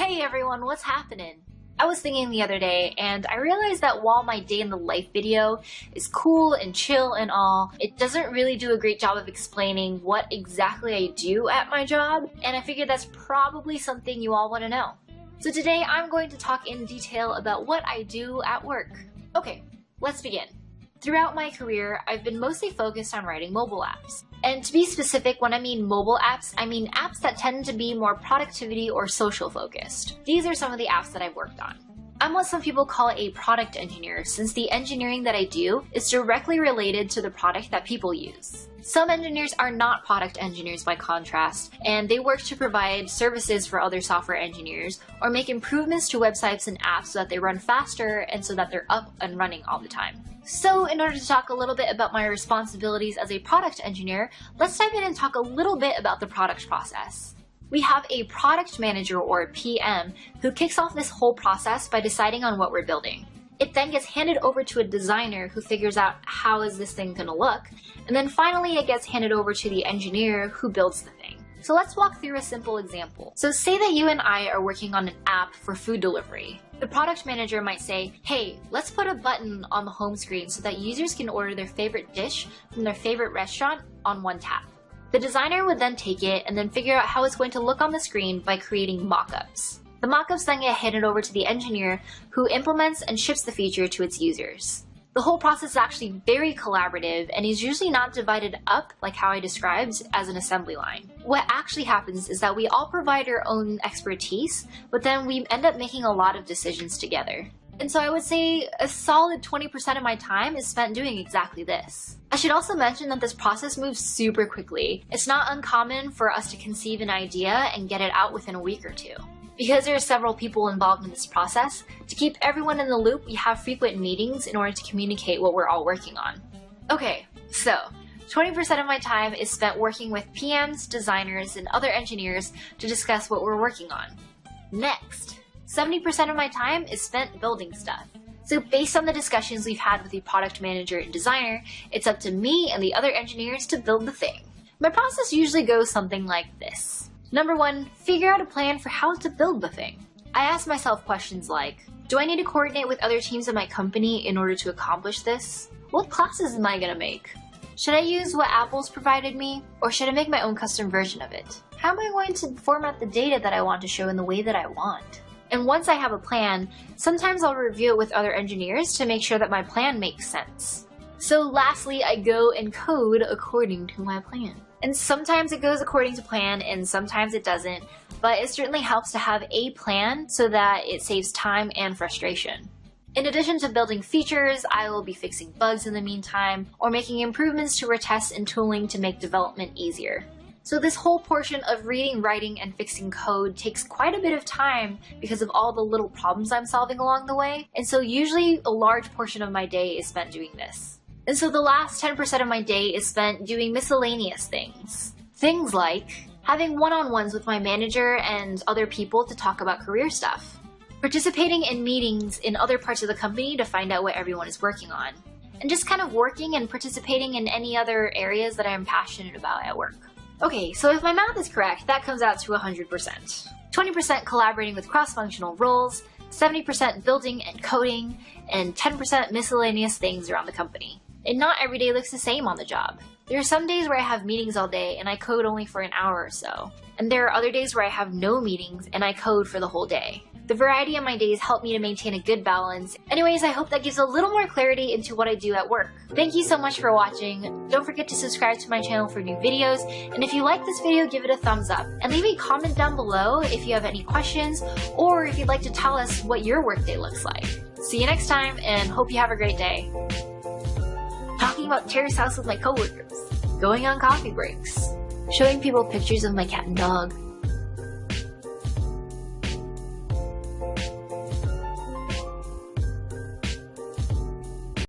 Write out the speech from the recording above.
Hey everyone, what's happening? I was thinking the other day, and I realized that while my day in the life video is cool and chill and all, it doesn't really do a great job of explaining what exactly I do at my job, and I figured that's probably something you all want to know. So today I'm going to talk in detail about what I do at work. Okay, let's begin. Throughout my career, I've been mostly focused on writing mobile apps. And to be specific, when I mean mobile apps, I mean apps that tend to be more productivity or social focused. These are some of the apps that I've worked on. I'm what some people call a product engineer, since the engineering that I do is directly related to the product that people use. Some engineers are not product engineers by contrast, and they work to provide services for other software engineers or make improvements to websites and apps so that they run faster and so that they're up and running all the time. So in order to talk a little bit about my responsibilities as a product engineer, let's dive in and talk a little bit about the product process. We have a product manager, or PM, who kicks off this whole process by deciding on what we're building. It then gets handed over to a designer who figures out how is this thing gonna look, and then finally it gets handed over to the engineer who builds the thing. So let's walk through a simple example. So say that you and I are working on an app for food delivery. The product manager might say, hey, let's put a button on the home screen so that users can order their favorite dish from their favorite restaurant on one tap. The designer would then take it and then figure out how it's going to look on the screen by creating mock-ups. The mock-ups then get handed over to the engineer who implements and ships the feature to its users. The whole process is actually very collaborative and is usually not divided up like how I described as an assembly line. What actually happens is that we all provide our own expertise, but then we end up making a lot of decisions together. And so I would say a solid 20% of my time is spent doing exactly this. I should also mention that this process moves super quickly. It's not uncommon for us to conceive an idea and get it out within a week or two. Because there are several people involved in this process, to keep everyone in the loop, we have frequent meetings in order to communicate what we're all working on. Okay, so 20% of my time is spent working with PMs, designers, and other engineers to discuss what we're working on. Next, 70% of my time is spent building stuff. So based on the discussions we've had with the product manager and designer, it's up to me and the other engineers to build the thing. My process usually goes something like this. Number 1, figure out a plan for how to build the thing. I ask myself questions like, do I need to coordinate with other teams in my company in order to accomplish this? What classes am I gonna make? Should I use what Apple's provided me, or should I make my own custom version of it? How am I going to format the data that I want to show in the way that I want? And once I have a plan, sometimes I'll review it with other engineers to make sure that my plan makes sense. So lastly, I go and code according to my plan. And sometimes it goes according to plan and sometimes it doesn't, but it certainly helps to have a plan so that it saves time and frustration. In addition to building features, I will be fixing bugs in the meantime or making improvements to our tests and tooling to make development easier. So this whole portion of reading, writing, and fixing code takes quite a bit of time because of all the little problems I'm solving along the way, and so usually a large portion of my day is spent doing this. And so the last 10% of my day is spent doing miscellaneous things. Things like having one-on-ones with my manager and other people to talk about career stuff, participating in meetings in other parts of the company to find out what everyone is working on, and just kind of working and participating in any other areas that I'm passionate about at work. Okay, so if my math is correct, that comes out to 100%. 20% collaborating with cross-functional roles, 70% building and coding, and 10% miscellaneous things around the company. And not every day looks the same on the job. There are some days where I have meetings all day and I code only for an hour or so. And there are other days where I have no meetings and I code for the whole day. The variety of my days help me to maintain a good balance. Anyways, I hope that gives a little more clarity into what I do at work. Thank you so much for watching. Don't forget to subscribe to my channel for new videos. And if you like this video, give it a thumbs up. And leave a comment down below if you have any questions or if you'd like to tell us what your workday looks like. See you next time and hope you have a great day. Talking about Terrace House with my coworkers. Going on coffee breaks. Showing people pictures of my cat and dog.